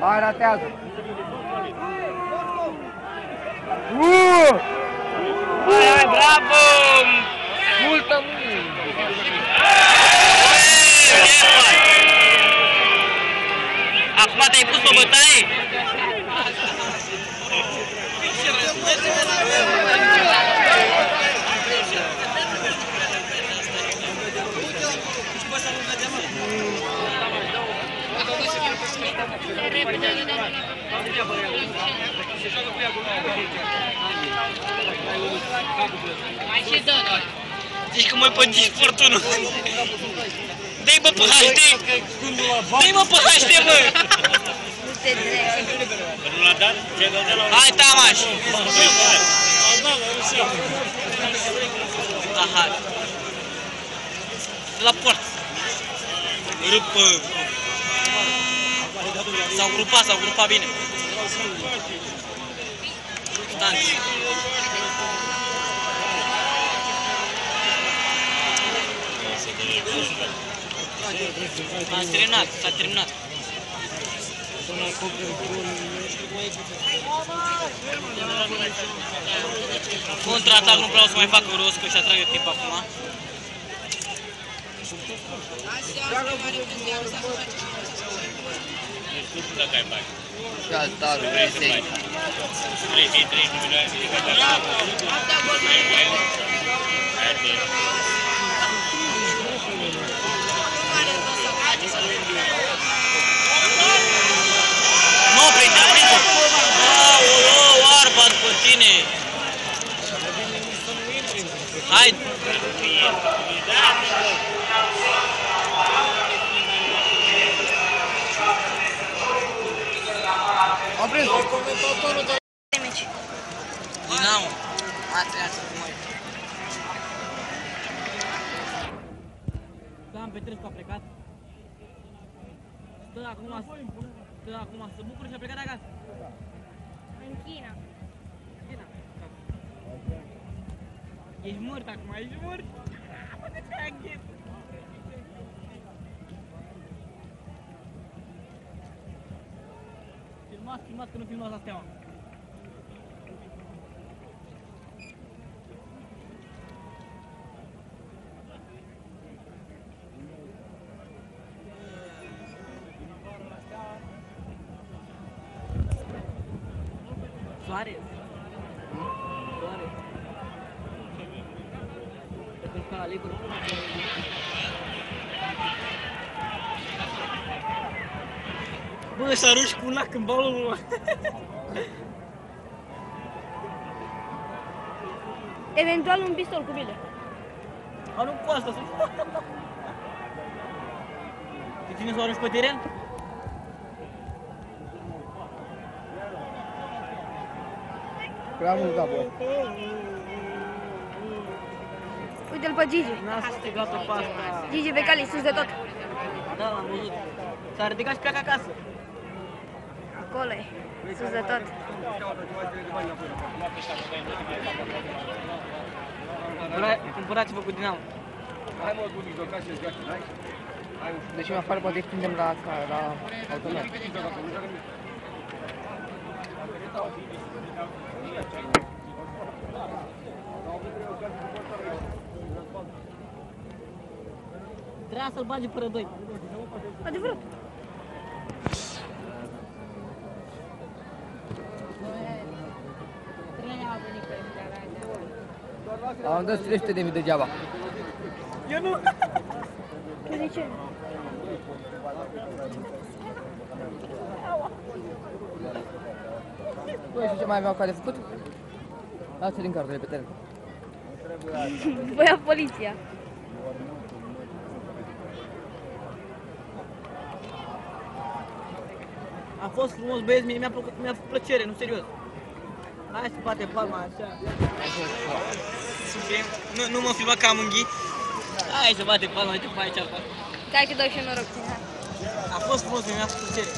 Hai, ratează! Hai, bravo! Multă! Acum te-ai pus pe bătaie? Zici că mă pătiți sportul. Dă-i bă pe HD! Dă-i mă pe HD, bă! Nu te drept. Hai, Tamaș! Aha! De la port! Râpă! S-au grupat bine! Stanți! S-a terminat. Contra-atac nu vreau să mai facă rost, că și-a trage timp acum. Dacă ai bani. Și altarul, vrei. 33 milioane. Nu, prietenă! Aoleu, arba după tine! Hai! Am prins! Dinamo! A trebuit să mă uit. Da, am Petrescu a plecat. Stă acum să bucură și a plecat de acasă. În China. China. Ești mort acum, ești mort. Mă, de ce ai înghet? Filmați că nu filmați la Steaua. Soare. Te pesca la liber. Bă, și arunci cu un lac în balonul ăla. Eventual un pistol cu bile. Arunc cu asta. Te ține să o arunci pe teren? Prea mult da, bă. Uite-l pe Gigi. N-a strigat-o pe asta. Gigi Becali, sus de tot. Da, l-am văzut. S-a ridicat și pleacă acasă. Acolo e, sus de tot. Cumpărați-vă cu Dinamo. Deci în afară poate prindem la automat. Trebuia să-l bagi fără doi. Adevărat. Am dat 300.000 degeaba. Eu nu. De ce? Băi, și ce mai aveau ca de făcut? Lasă din cartele pe teren. Vă ia poliția. A fost frumos, băieți, mi-a făcut plăcere, nu serios. Hai să bate palma așa. Nu mă filma ca am înghit. Hai să bate palma, uite pe aici. Hai că dau și noroc. A fost frumos, mi-a făcut plăcere.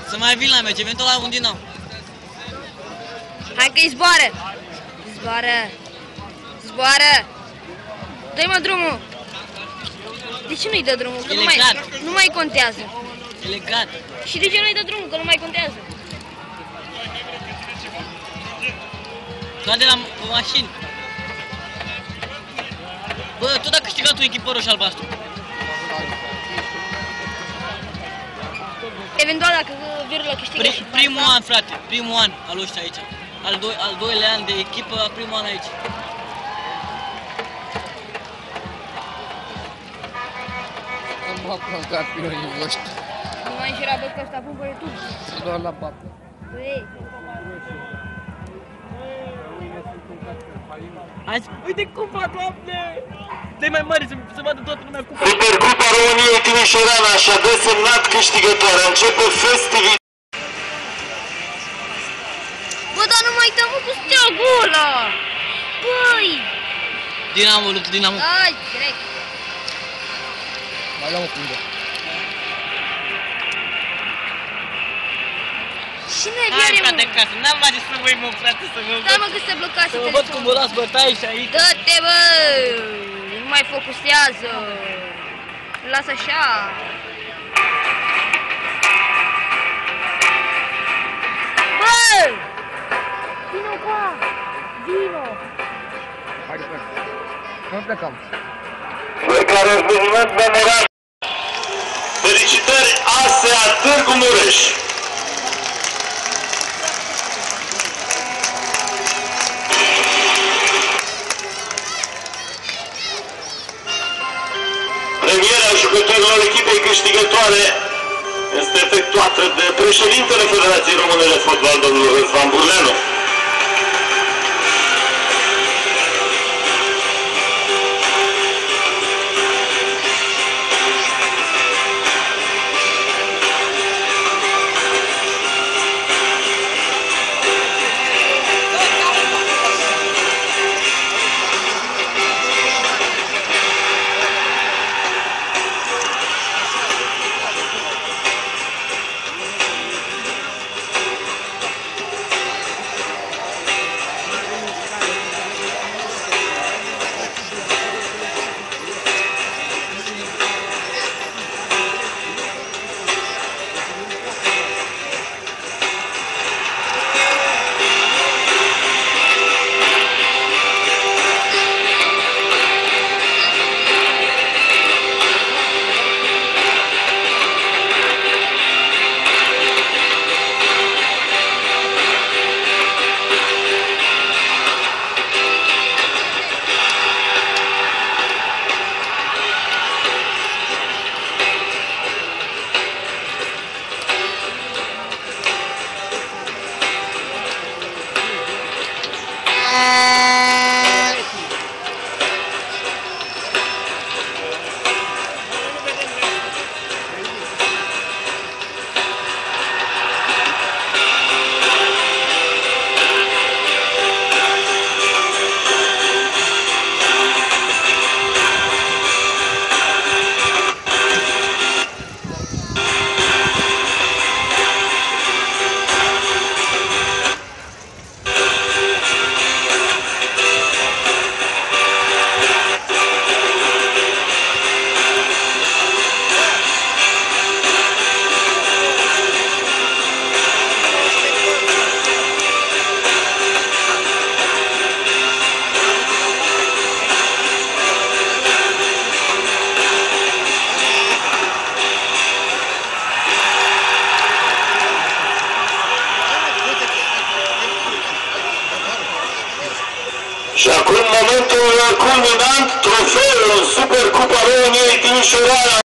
Să mai vin la meci, eventual la un Dinamo. Hai că-i zboară! Zboară! Zboară! Dă-i mă drumul! De ce nu-i dă drumul? Că E nu mai, legat. nu mai contează. E legat. Și de ce nu-i dă drumul? Că nu mai contează. Doar de la mașini. Bă, tot a câștigat o echipă roșu albastru. Eventual dacă Virula câștigă și Primul Barca, an, frate, primul an al ăștia aici. Al doilea an de echipă, primul an aici. Am băut campionii voștri. nu mai înșira, bă, că ăsta pun pe YouTube. Doar la bapă. Băi, Azi, uite cupa, Doamne! Dă-i mai mare să vadă toată lumea cupa. Supercupa României Timișoara și-a desemnat câștigătoarea. Începe festivitatea. bă, dar nu mai dă, mă, cu steagul ăla! Băi! Dinamo, luptă Dinamo. Ai, direct! Mai luăm o pungă. Și ne Hai, vine, frate, mă! acasă. N-am mai să voi, mă, frate, să mă Stai, mă, că se blocase să mă văd cum vă telefonul. dați bătaie și aici. Dă-te, bă! Nu mai focusează! Lasă așa! Bă! Vino ca! Vino! Hai de plecăm. Nu plecăm. Fiecare eveniment memorabil. Felicitări ASEA Târgu Mureș. Premiera jucătorilor echipei câștigătoare este efectuată de președintele Federației Române de Fotbal, domnul Răzvan Burleanu. Și acum momentul culminant, trofeul Supercupa României Timișoara.